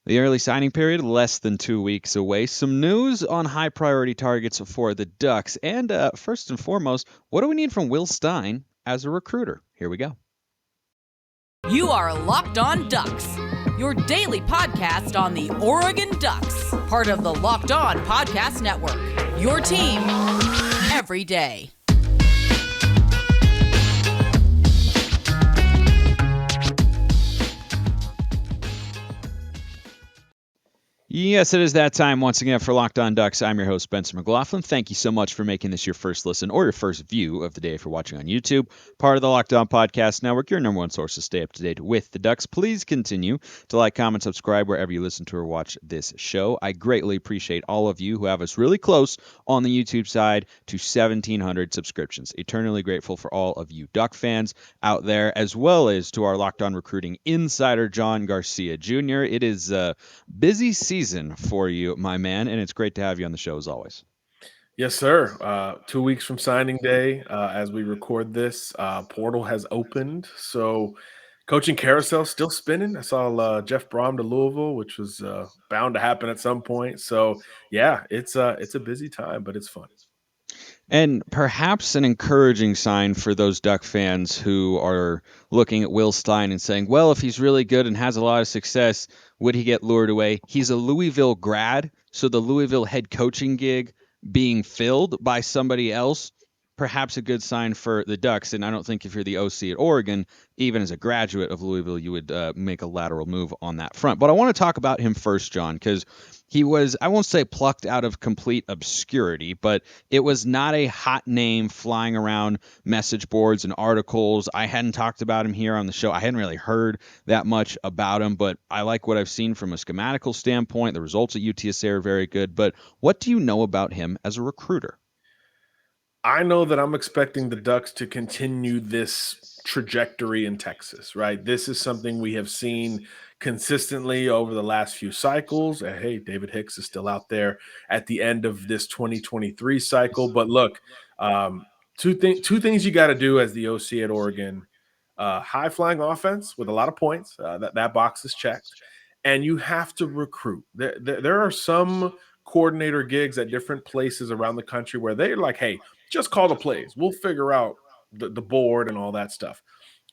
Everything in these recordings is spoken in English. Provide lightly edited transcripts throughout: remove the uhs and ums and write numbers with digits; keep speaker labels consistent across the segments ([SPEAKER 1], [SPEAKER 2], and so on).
[SPEAKER 1] The early signing period, less than 2 weeks away. Some news on high priority targets for the Ducks. And first and foremost, what do we need from Will Stein as a recruiter? Here we go.
[SPEAKER 2] You are Locked On Ducks, your daily podcast on the Oregon Ducks, part of the Locked On Podcast Network. Your team every day.
[SPEAKER 1] Yes, it is that time once again for Locked On Ducks. I'm your host, Spencer McLaughlin. Thank you so much for making this your first listen or your first view of the day if you're watching on YouTube. Part of the Locked On Podcast Network, your number one source to stay up to date with the Ducks. Please continue to like, comment, subscribe wherever you listen to or watch this show. I greatly appreciate all of you who have us really close on the YouTube side to 1,700 subscriptions. Eternally grateful for all of you Duck fans out there, as well as to our Locked On Recruiting insider, John Garcia Jr. It is a busy season for you, my man, and it's great to have you on the show as always.
[SPEAKER 3] Yes, sir. 2 weeks from signing day, as we record this, portal has opened. So coaching carousel still spinning. I saw Jeff Brom to Louisville, which was bound to happen at some point. So yeah, it's a busy time, but it's fun.
[SPEAKER 1] And perhaps an encouraging sign for those Duck fans who are looking at Will Stein and saying, well, if he's really good and has a lot of success, would he get lured away? He's a Louisville grad, so the Louisville head coaching gig being filled by somebody else, perhaps a good sign for the Ducks. And I don't think if you're the OC at Oregon, even as a graduate of Louisville, you would make a lateral move on that front. But I want to talk about him first, John, because he was, I won't say plucked out of complete obscurity, but it was not a hot name flying around message boards and articles. I hadn't talked about him here on the show. I hadn't really heard that much about him, but I like what I've seen from a schematical standpoint. The results at UTSA are very good. But what do you know about him as a recruiter?
[SPEAKER 3] I know that I'm expecting the Ducks to continue this trajectory in Texas, right? This is something we have seen consistently over the last few cycles. Hey, David Hicks is still out there at the end of this 2023 cycle. But look, two things you got to do as the OC at Oregon. High-flying offense with a lot of points. That box is checked. And you have to recruit. There are some coordinator gigs at different places around the country where they're like, hey, just call the plays. We'll figure out the board and all that stuff.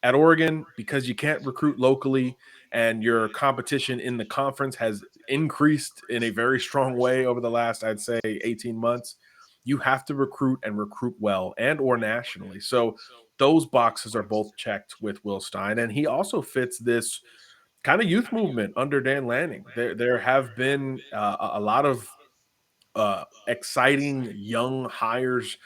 [SPEAKER 3] At Oregon, because you can't recruit locally and your competition in the conference has increased in a very strong way over the last, I'd say, 18 months, you have to recruit and recruit well and or nationally. So those boxes are both checked with Will Stein. And he also fits this kind of youth movement under Dan Lanning. There have been a lot of exciting young hires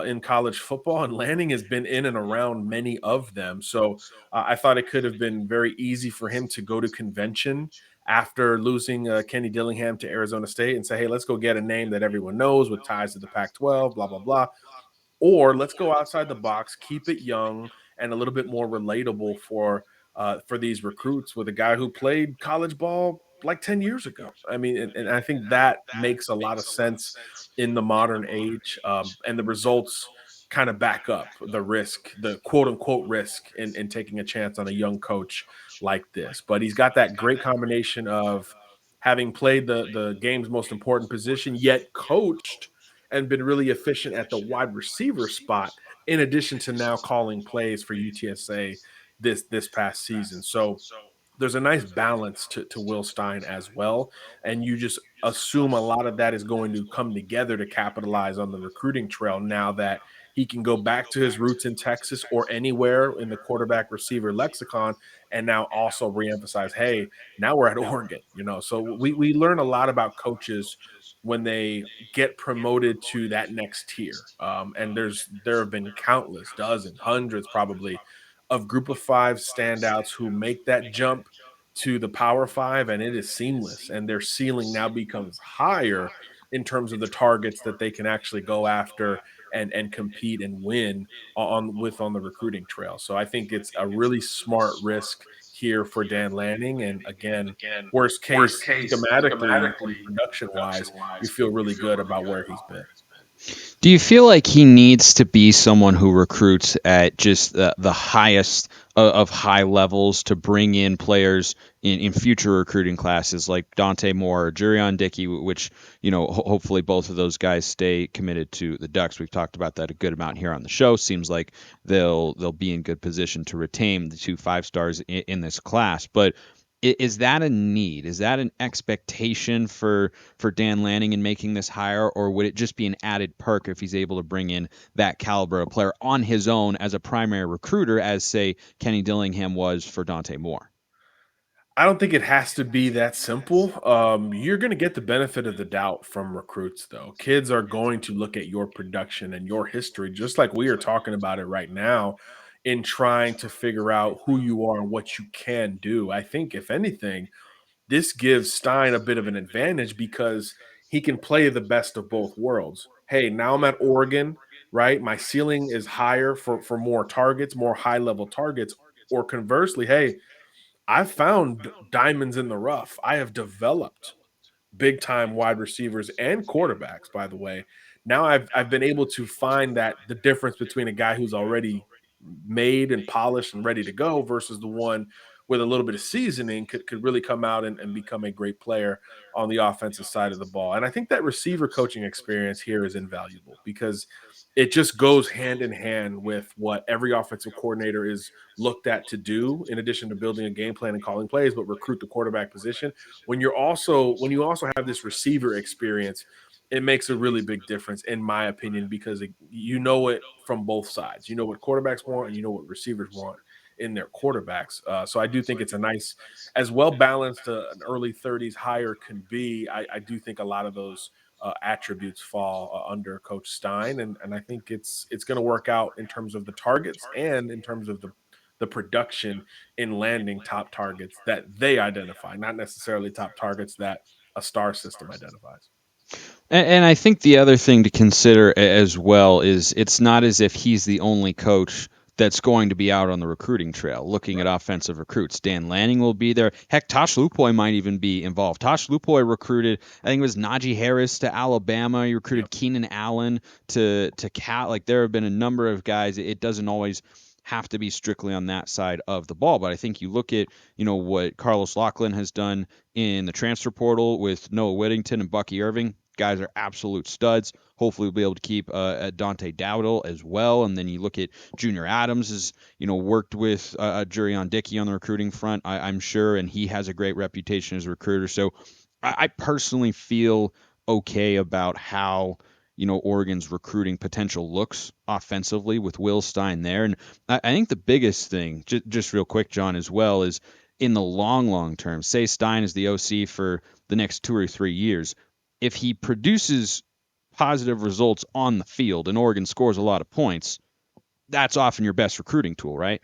[SPEAKER 3] in college football, and Lanning has been in and around many of them. So I thought it could have been very easy for him to go to convention after losing Kenny Dillingham to Arizona State and say, hey, let's go get a name that everyone knows with ties to the Pac-12, blah, blah, blah. Or let's go outside the box, keep it young and a little bit more relatable for these recruits with a guy who played college ball like 10 years ago. I mean, and I think that makes a lot of sense in the modern age, and the results kind of back up the risk, the quote unquote risk in taking a chance on a young coach like this. But he's got that great combination of having played the game's most important position, yet coached and been really efficient at the wide receiver spot, in addition to now calling plays for UTSA this past season. So there's a nice balance to Will Stein as well. And you just assume a lot of that is going to come together to capitalize on the recruiting trail now that he can go back to his roots in Texas or anywhere in the quarterback receiver lexicon, and now also reemphasize, hey, now we're at Oregon, So we learn a lot about coaches when they get promoted to that next tier. And there have been countless, dozens, hundreds probably, of group of five standouts who make that jump to the Power Five, and it is seamless. And their ceiling now becomes higher in terms of the targets that they can actually go after and compete and win on the recruiting trail. So I think it's a really smart risk here for Dan Lanning. And again, worst case schematically, production wise, you feel really good about where he's been.
[SPEAKER 1] Do you feel like he needs to be someone who recruits at just the highest of high levels to bring in players in future recruiting classes like Dante Moore or Jurion Dickey, which, hopefully both of those guys stay committed to the Ducks. We've talked about that a good amount here on the show. Seems like they'll be in good position to retain the 2 5-stars in this class. But is that a need? Is that an expectation for Dan Lanning in making this hire, or would it just be an added perk if he's able to bring in that caliber of player on his own as a primary recruiter, as say Kenny Dillingham was for Dante Moore?
[SPEAKER 3] I don't think it has to be that simple. You're going to get the benefit of the doubt from recruits, though. Kids are going to look at your production and your history, just like we are talking about it right now, in trying to figure out who you are and what you can do. I think, if anything, this gives Stein a bit of an advantage because he can play the best of both worlds. Hey, now I'm at Oregon, right? My ceiling is higher for more targets, more high level targets. Or conversely, hey, I've found diamonds in the rough. I have developed big time wide receivers and quarterbacks, by the way. Now I've been able to find that the difference between a guy who's already made and polished and ready to go versus the one with a little bit of seasoning could really come out and become a great player on the offensive side of the ball. And I think that receiver coaching experience here is invaluable because it just goes hand in hand with what every offensive coordinator is looked at to do, in addition to building a game plan and calling plays, but recruit the quarterback position. When you also have this receiver experience, it makes a really big difference, in my opinion, because you know it from both sides. You know what quarterbacks want, and you know what receivers want in their quarterbacks. So I do think it's a nice, as well balanced an early 30s hire can be. I do think a lot of those attributes fall under Coach Stein, and I think it's going to work out in terms of the targets and in terms of the production in landing top targets that they identify, not necessarily top targets that a star system identifies.
[SPEAKER 1] And I think the other thing to consider as well is it's not as if he's the only coach that's going to be out on the recruiting trail looking at
[SPEAKER 3] Right.
[SPEAKER 1] offensive recruits. Dan Lanning will be there. Heck, Tosh Lupoy might even be involved. Tosh Lupoy recruited, I think it was Najee Harris to Alabama. He recruited
[SPEAKER 3] Yep.
[SPEAKER 1] Keenan Allen to Cal. Like there have been a number of guys. It doesn't always have to be strictly on that side of the ball. But I think you look at, what Carlos Locklin has done in the transfer portal with Noah Whittington and Bucky Irving. Guys are absolute studs. Hopefully, we'll be able to keep Dante Dowdle as well. And then you look at Junior Adams has, worked with Jurion Dickey on the recruiting front, I'm sure, and he has a great reputation as a recruiter. So I personally feel okay about how, Oregon's recruiting potential looks offensively with Will Stein there. And I think the biggest thing, just real quick, John, as well, is in the long term, say Stein is the OC for the next 2 or 3 years, if he produces positive results on the field and Oregon scores a lot of points, that's often your best recruiting tool, right?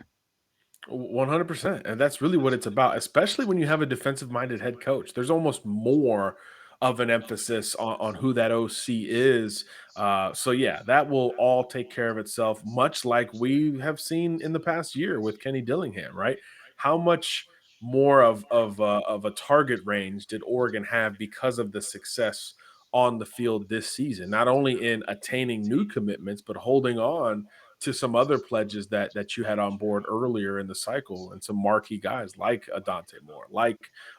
[SPEAKER 3] 100%. And that's really what it's about, especially when you have a defensive minded head coach. There's almost more of an emphasis on who that OC is. So, yeah, that will all take care of itself, much like we have seen in the past year with Kenny Dillingham, right? How much more of a target range did Oregon have because of the success on the field this season, not only in attaining new commitments, but holding on to some other pledges that you had on board earlier in the cycle, and some marquee guys like a Dante Moore, like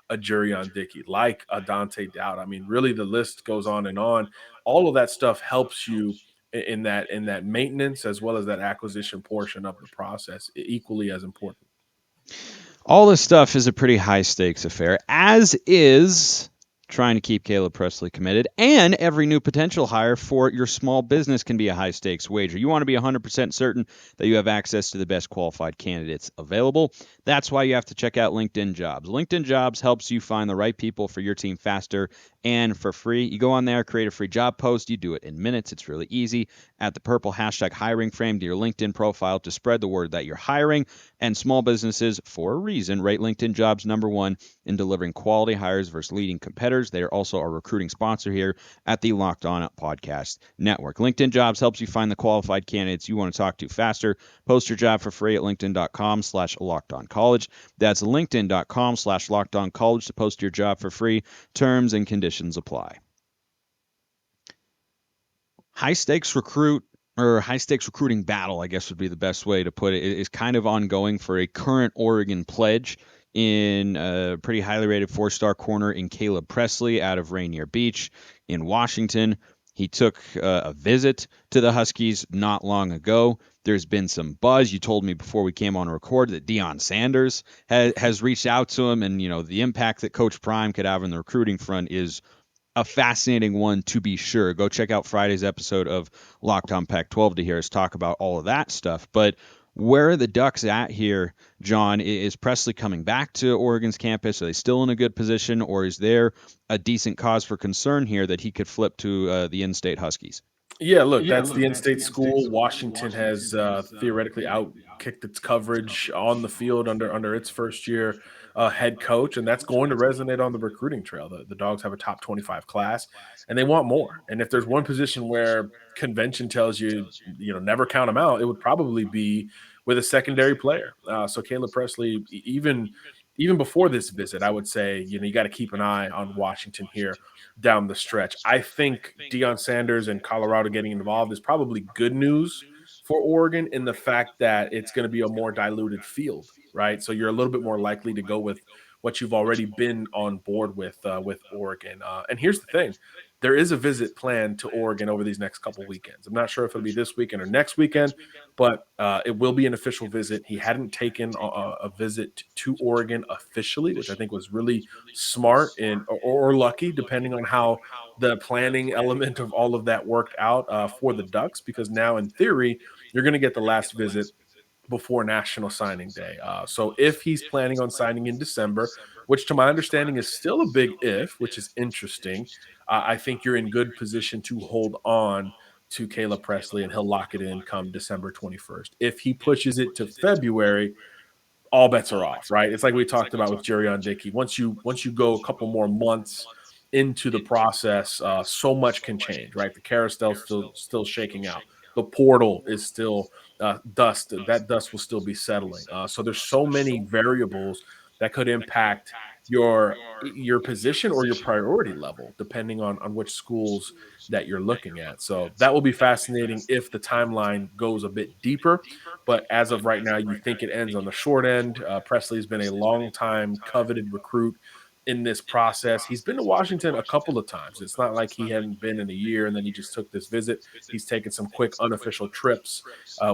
[SPEAKER 3] a Jurion Dickey, like a Dante Dowd. I mean, really, the list goes on and on. All of that stuff helps you in that maintenance as well as that acquisition portion of the process, equally as important.
[SPEAKER 1] All this stuff is a pretty high stakes affair, as is trying to keep Caleb Presley committed. And every new potential hire for your small business can be a high stakes wager. You want to be 100% certain that you have access to the best qualified candidates available. That's why you have to check out LinkedIn Jobs. LinkedIn Jobs helps you find the right people for your team faster and for free. You go on there, create a free job post. You do it in minutes. It's really easy. Add the purple hashtag hiring frame to your LinkedIn profile to spread the word that you're hiring. And small businesses, for a reason, rate LinkedIn Jobs #1 in delivering quality hires versus leading competitors. They are also our recruiting sponsor here at the Locked On Podcast Network. LinkedIn Jobs helps you find the qualified candidates you want to talk to faster. Post your job for free at linkedin.com/lockedoncollege. That's linkedin.com/lockedoncollege to post your job for free. Terms and conditions apply. high stakes recruiting battle, I guess would be the best way to put it, is kind of ongoing for a current Oregon pledge in a pretty highly rated 4-star corner in Caleb Presley out of Rainier Beach in Washington. He took a visit to the Huskies not long ago. There's been some buzz. You told me before we came on record that Deion Sanders has reached out to him, and the impact that Coach Prime could have on the recruiting front is a fascinating one to be sure. Go check out Friday's episode of Locked On Pac-12 to hear us talk about all of that stuff. But where are the Ducks at here, John? Is Presley coming back to Oregon's campus? Are they still in a good position, or is there a decent cause for concern here that he could flip to the in-state Huskies?
[SPEAKER 3] Yeah, look, that's the in-state school. Washington has theoretically outkicked its coverage on the field under its first year head coach, and that's going to resonate on the recruiting trail. The Dogs have a top 25 class, and they want more. And if there's one position where convention tells you, never count them out, it would probably be with a secondary player. So Caleb Presley, even before this visit, I would say, you got to keep an eye on Washington here down the stretch. I think Deion Sanders and Colorado getting involved is probably good news for Oregon in the fact that it's going to be a more diluted field, right? So you're a little bit more likely to go with what you've already been on board with Oregon. And here's the thing. There is a visit planned to Oregon over these next couple weekends. I'm not sure if it'll be this weekend or next weekend, but it will be an official visit. He hadn't taken a visit to Oregon officially, which I think was really smart or lucky, depending on how the planning element of all of that worked out for the Ducks, because now in theory, you're going to get the last visit before National Signing Day. So if he's planning on signing in December, which to my understanding is still a big if, which is interesting, I think you're in good position to hold on to Caleb Presley, and he'll lock it in come December 21st. If he pushes it to February, all bets are off, right? It's like we talked about with Jerion Dickey. Once you go a couple more months into the process, so much can change, right? The carousel's still shaking out. The portal is still dust. That dust will still be settling. So there's so many variables that could impact your position or your priority level, depending on which schools that you're looking at. So that will be fascinating if the timeline goes a bit deeper. But as of right now, you think it ends on the short end. Presley's been a long time coveted recruit in this process. He's been to Washington a couple of times. It's not like he hadn't been in a year and then he just took this visit. He's taken some quick unofficial trips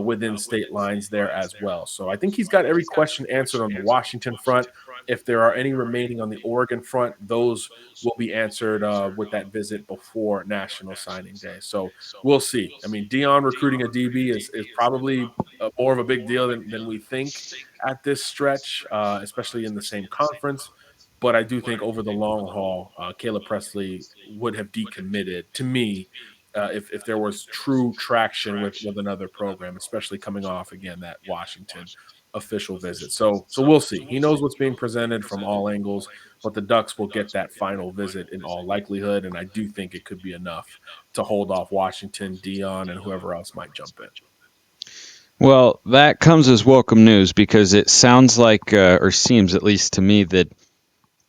[SPEAKER 3] within state lines there as well. So I think he's got every question answered on the Washington front. If there are any remaining on the Oregon front, those will be answered with that visit before National Signing Day. So we'll see. I mean, Deion recruiting a DB is probably more of a big deal than we think at this stretch, especially in the same conference. But I do think over the long haul, Caleb Presley would have decommitted to me if there was true traction with another program, especially coming off, again, that Washington official visit. So we'll see. He knows what's being presented from all angles, but the Ducks will get that final visit in all likelihood, and I do think it could be enough to hold off Washington, Deion, and whoever else might jump in.
[SPEAKER 1] Well, that comes as welcome news because it sounds like, or seems at least to me, that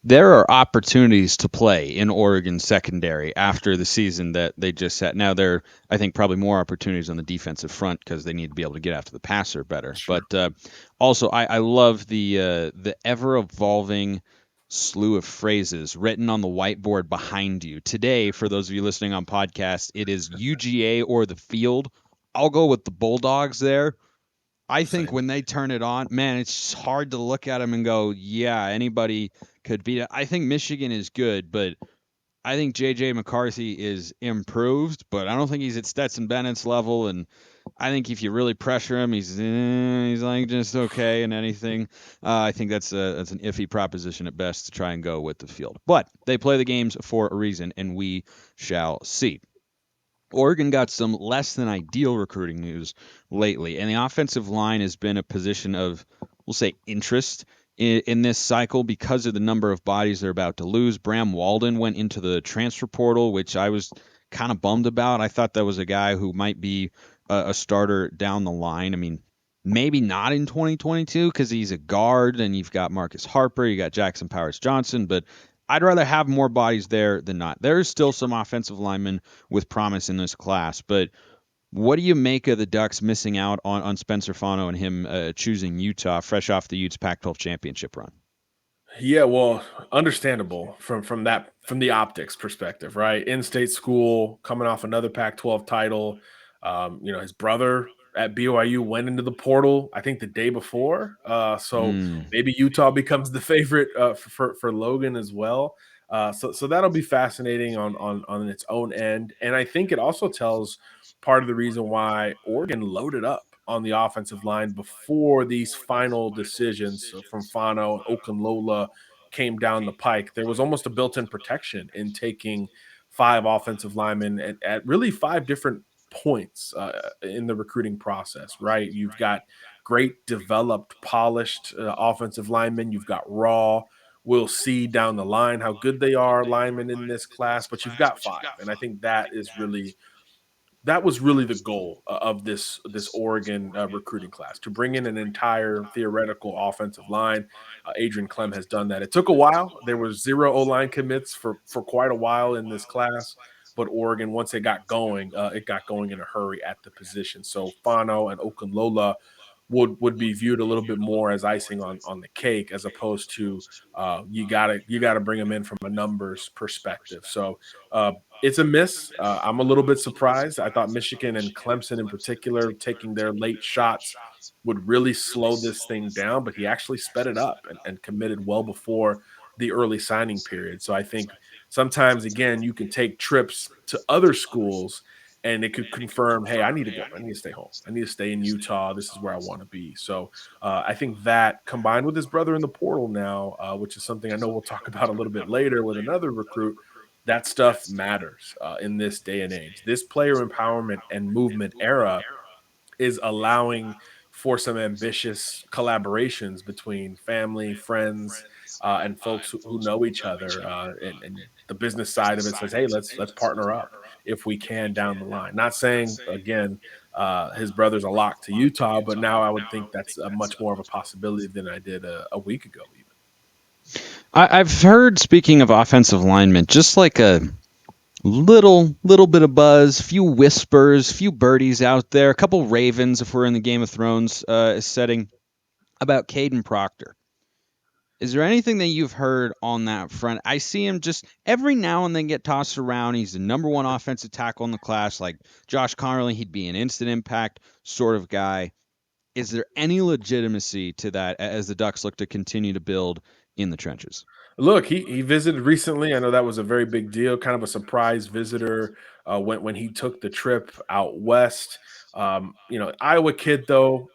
[SPEAKER 1] there are opportunities to play in Oregon secondary after the season that they just set. Now, there are, I think, probably more opportunities on the defensive front because they need to be able to get after the passer better.
[SPEAKER 3] Sure.
[SPEAKER 1] But also, I love the ever-evolving slew of phrases written on the whiteboard behind you. Today, for those of you listening on podcast, it is UGA or the field. I'll go with the Bulldogs there. I think when they turn it on, man, it's hard to look at them and go, yeah, anybody could beat it. I think Michigan is good, but I think J.J. McCarthy is improved, but I don't think he's at Stetson Bennett's level. And I think if you really pressure him, he's like just okay and anything. I think that's an iffy proposition at best to try and go with the field. But they play the games for a reason, and we shall see. Oregon got some less than ideal recruiting news lately, and the offensive line has been a position of, we'll say, interest in this cycle because of the number of bodies they're about to lose. Bram Walden went into the transfer portal, which I was kind of bummed about. I thought that was a guy who might be a starter down the line. I mean, maybe not in 2022 because he's a guard, and you've got Marcus Harper, you got Jackson Powers Johnson, but I'd rather have more bodies there than not. There's still some offensive linemen with promise in this class, but what do you make of the Ducks missing out on Spencer Fano and him choosing Utah fresh off the Utes Pac-12 championship run?
[SPEAKER 3] Yeah, well, understandable from the optics perspective, right? In-state school, coming off another Pac-12 title. His brother at BYU went into the portal, I think the day before. So
[SPEAKER 1] Mm.
[SPEAKER 3] maybe Utah becomes the favorite for Logan as well. So that'll be fascinating on its own end, and I think it also tells part of the reason why Oregon loaded up on the offensive line before these final decisions from Fano and Okunlola came down the pike. There was almost a built-in protection in taking 5 offensive linemen at really 5 different points in the recruiting process, right? You've got great, developed, polished offensive linemen. You've got raw. We'll see down the line how good they are, linemen in this class, but you've got 5. And I think that was really the goal of this Oregon recruiting class, to bring in an entire theoretical offensive line. Adrian Clem has done that. It took a while. There was 0 O-line commits for quite a while in this class, but Oregon, once it got going in a hurry at the position. So Fano and Okunlola would be viewed a little bit more as icing on the cake, as opposed to you gotta bring them in from a numbers perspective. So it's a miss. I'm a little bit surprised. I thought Michigan and Clemson in particular taking their late shots would really slow this thing down, but he actually sped it up and committed well before the early signing period. So I think sometimes, again, you can take trips to other schools and it could confirm, hey, I need to go. I need to stay home. I need to stay in Utah. This is where I want to be. So I think that, combined with his brother in the portal now, which is something I know we'll talk about a little bit later with another recruit, that stuff matters in this day and age. This player empowerment and movement era is allowing for some ambitious collaborations between family, friends, and folks who know each other. And the business side of it says, "Hey, let's partner up if we can down the line." Not saying, again, his brother's a lock to Utah, but now I would think that's a much more of a possibility than I did a week ago, even.
[SPEAKER 1] I've heard, speaking of offensive linemen, just like a little bit of buzz, few whispers, few birdies out there, a couple ravens if we're in the Game of Thrones setting, about Caden Proctor. Is there anything that you've heard on that front? I see him just every now and then get tossed around. He's the number 1 offensive tackle in the class. Like Josh Connerly, he'd be an instant impact sort of guy. Is there any legitimacy to that as the Ducks look to continue to build in the trenches?
[SPEAKER 3] Look, he visited recently. I know that was a very big deal, kind of a surprise visitor when he took the trip out west. Iowa kid though.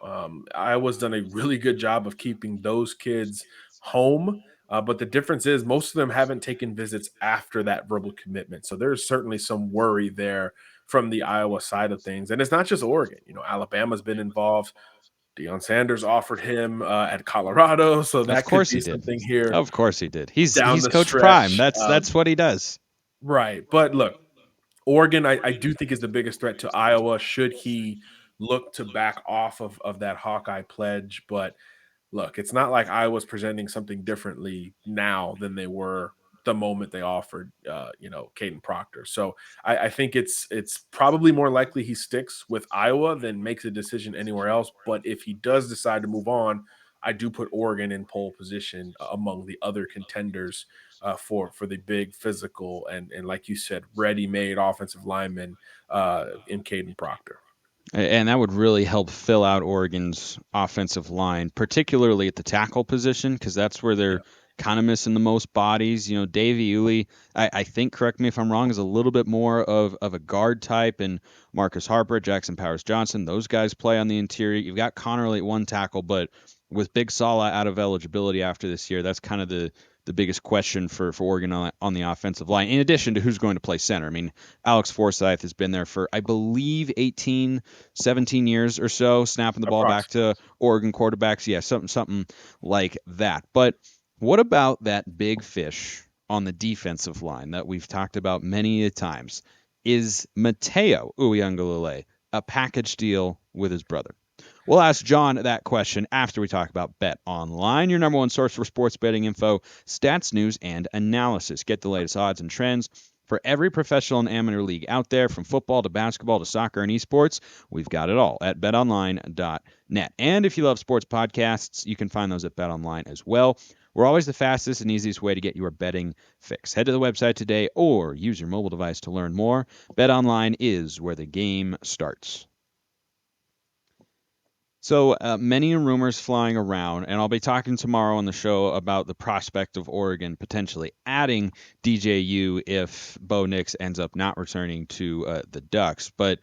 [SPEAKER 3] Iowa's done a really good job of keeping those kids home. But the difference is most of them haven't taken visits after that verbal commitment. So there's certainly some worry there from the Iowa side of things. And it's not just Oregon. Alabama's been involved. Deion Sanders offered him at Colorado, so
[SPEAKER 1] Of
[SPEAKER 3] that could
[SPEAKER 1] course
[SPEAKER 3] be
[SPEAKER 1] he did.
[SPEAKER 3] something here
[SPEAKER 1] Of course he did. He's
[SPEAKER 3] down
[SPEAKER 1] he's
[SPEAKER 3] the
[SPEAKER 1] Coach Prime.
[SPEAKER 3] stretch.
[SPEAKER 1] That's what he does.
[SPEAKER 3] Right. But look, Oregon, I do think is the biggest threat to Iowa should he look to back off of that Hawkeye pledge. But look, it's not like Iowa's presenting something differently now than they were the moment they offered, Caden Proctor. So I think it's probably more likely he sticks with Iowa than makes a decision anywhere else. But if he does decide to move on, I do put Oregon in pole position among the other contenders for the big physical and like you said, ready-made offensive lineman in Caden Proctor.
[SPEAKER 1] And that would really help fill out Oregon's offensive line, particularly at the tackle position, because that's where
[SPEAKER 3] Yeah,
[SPEAKER 1] they're kind of missing the most bodies. Davey Uli, I think, correct me if I'm wrong, is a little bit more of a guard type, and Marcus Harper, Jackson Powers Johnson, those guys play on the interior. You've got Connerly at 1 tackle, but with Big Sala out of eligibility after this year, that's kind of the biggest question for Oregon on the offensive line, in addition to who's going to play center. I mean, Alex Forsyth has been there for, I believe, 18, 17 years or so, snapping the ball back
[SPEAKER 3] approximately.
[SPEAKER 1] to Oregon quarterbacks. Yeah, something like that. But what about that big fish on the defensive line that we've talked about many times? Is Matayo Uiagalelei a package deal with his brother? We'll ask John that question after we talk about Bet Online, your number one source for sports betting info, stats, news, and analysis. Get the latest odds and trends for every professional and amateur league out there, from football to basketball to soccer and esports. We've got it all at betonline.net. And if you love sports podcasts, you can find those at BetOnline as well. We're always the fastest and easiest way to get your betting fix. Head to the website today or use your mobile device to learn more. BetOnline is where the game starts. So many rumors flying around, and I'll be talking tomorrow on the show about the prospect of Oregon potentially adding DJU if Bo Nix ends up not returning to the Ducks. But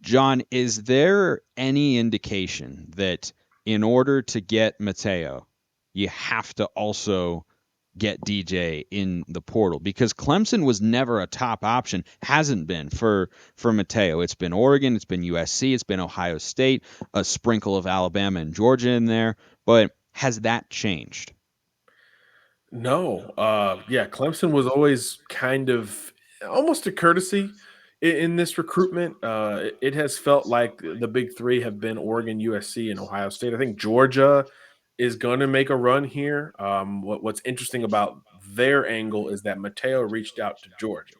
[SPEAKER 1] John, is there any indication that in order to get Matayo, you have to also get DJ in the portal? Because Clemson was never a top option, hasn't been for Matayo. It's been Oregon, it's been USC, it's been Ohio State, a sprinkle of Alabama and Georgia in there. But has that changed?
[SPEAKER 3] No, yeah, Clemson was always kind of almost a courtesy in this recruitment. It has felt like the big three have been Oregon, USC, and Ohio State. I think Georgia is going to make a run here. What's interesting about their angle is that Mateo reached out to Georgia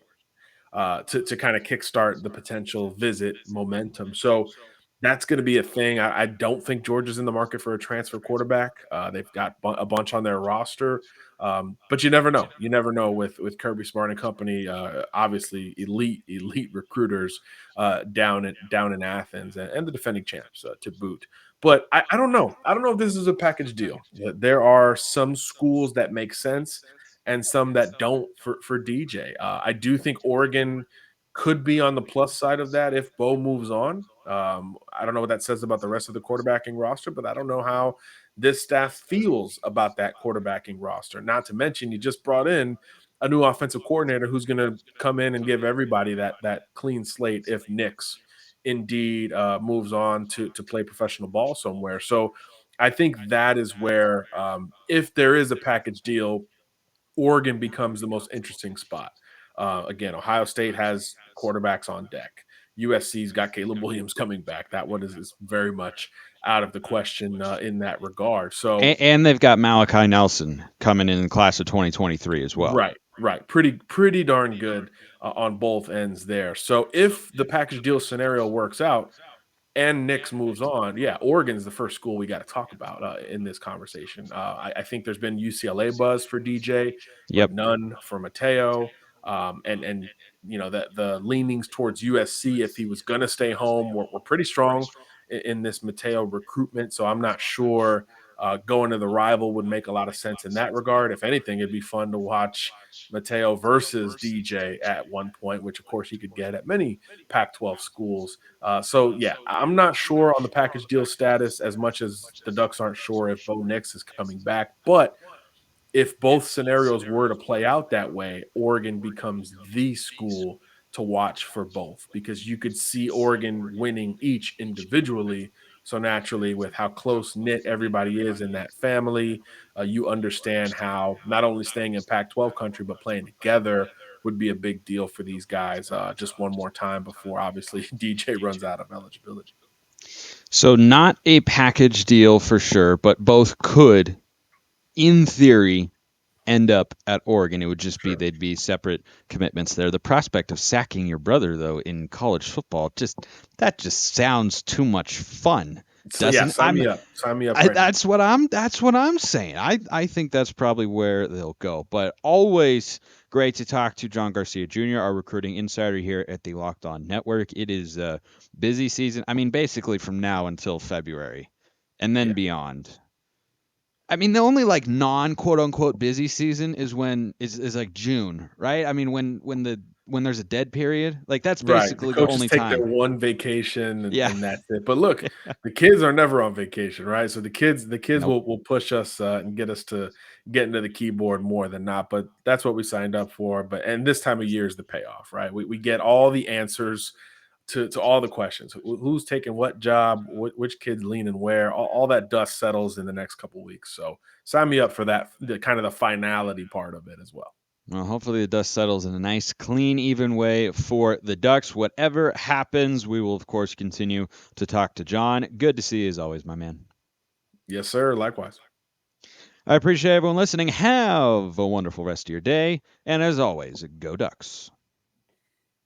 [SPEAKER 3] to kind of kickstart the potential visit momentum. So that's going to be a thing. I don't think Georgia's in the market for a transfer quarterback. They've got a bunch on their roster, but you never know. You never know with Kirby Smart and company. Obviously, elite recruiters down in Athens, and the defending champs to boot. But I don't know. I don't know if this is a package deal. There are some schools that make sense and some that don't for DJ. I do think Oregon could be on the plus side of that if Bo moves on. I don't know what that says about the rest of the quarterbacking roster, but I don't know how this staff feels about that quarterbacking roster. Not to mention, you just brought in a new offensive coordinator who's going to come in and give everybody that clean slate if Nix indeed moves on to play professional ball somewhere. So I think that is where, if there is a package deal, Oregon becomes the most interesting spot. Again, Ohio State has quarterbacks on deck. USC's got Caleb Williams coming back. That one is very much out of the question in that regard. So,
[SPEAKER 1] And they've got Malachi Nelson coming in the class of 2023 as well.
[SPEAKER 3] right, pretty darn good on both ends there. So, if the package deal scenario works out, and Nix moves on, yeah, Oregon's the first school we got to talk about in this conversation. I think there's been UCLA buzz for DJ, but
[SPEAKER 1] Yep.
[SPEAKER 3] none for Mateo. And the leanings towards USC, if he was going to stay home, were pretty strong in this Mateo recruitment. So I'm not sure going to the rival would make a lot of sense in that regard. If anything, it'd be fun to watch Mateo versus DJ at one point, which of course you could get at many Pac-12 schools. So yeah, I'm not sure on the package deal status as much as the Ducks aren't sure if Bo Nix is coming back. But if both scenarios were to play out that way, Oregon becomes the school to watch for both, because you could see Oregon winning each individually. So naturally, with how close knit everybody is in that family, you understand how not only staying in Pac-12 country but playing together would be a big deal for these guys. Just one more time before obviously DJ runs out of eligibility.
[SPEAKER 1] So not a package deal for sure, but both could, in theory, end up at Oregon. It would just be they'd be separate commitments there. The prospect of sacking your brother, though, in college football, just sounds too much fun.
[SPEAKER 3] So yeah, sign me up. Sign me up.
[SPEAKER 1] That's what I'm saying. I think that's probably where they'll go. But always great to talk to John Garcia Jr., our recruiting insider here at the Locked On Network. It is a busy season. I mean, basically from now until February, and then beyond. I mean, the only like non quote unquote busy season is is like June, right? I mean, when there's a dead period, like that's basically
[SPEAKER 3] the coaches
[SPEAKER 1] only
[SPEAKER 3] take
[SPEAKER 1] time.
[SPEAKER 3] their one vacation and that's it. But look,
[SPEAKER 1] Yeah.
[SPEAKER 3] the kids are never on vacation, right? So the kids will push us and get us to get into the keyboard more than not. But that's what we signed up for. And this time of year is the payoff, right? We get all the answers to all the questions. Who's taking what job, which kid's leaning where, all that dust settles in the next couple of weeks. So sign me up for that, the kind of the finality part of it as well.
[SPEAKER 1] Well, hopefully the dust settles in a nice, clean, even way for the Ducks. Whatever happens, we will, of course, continue to talk to John. Good to see you as always, my man.
[SPEAKER 3] Yes, sir. Likewise.
[SPEAKER 1] I appreciate everyone listening. Have a wonderful rest of your day. And as always, go Ducks.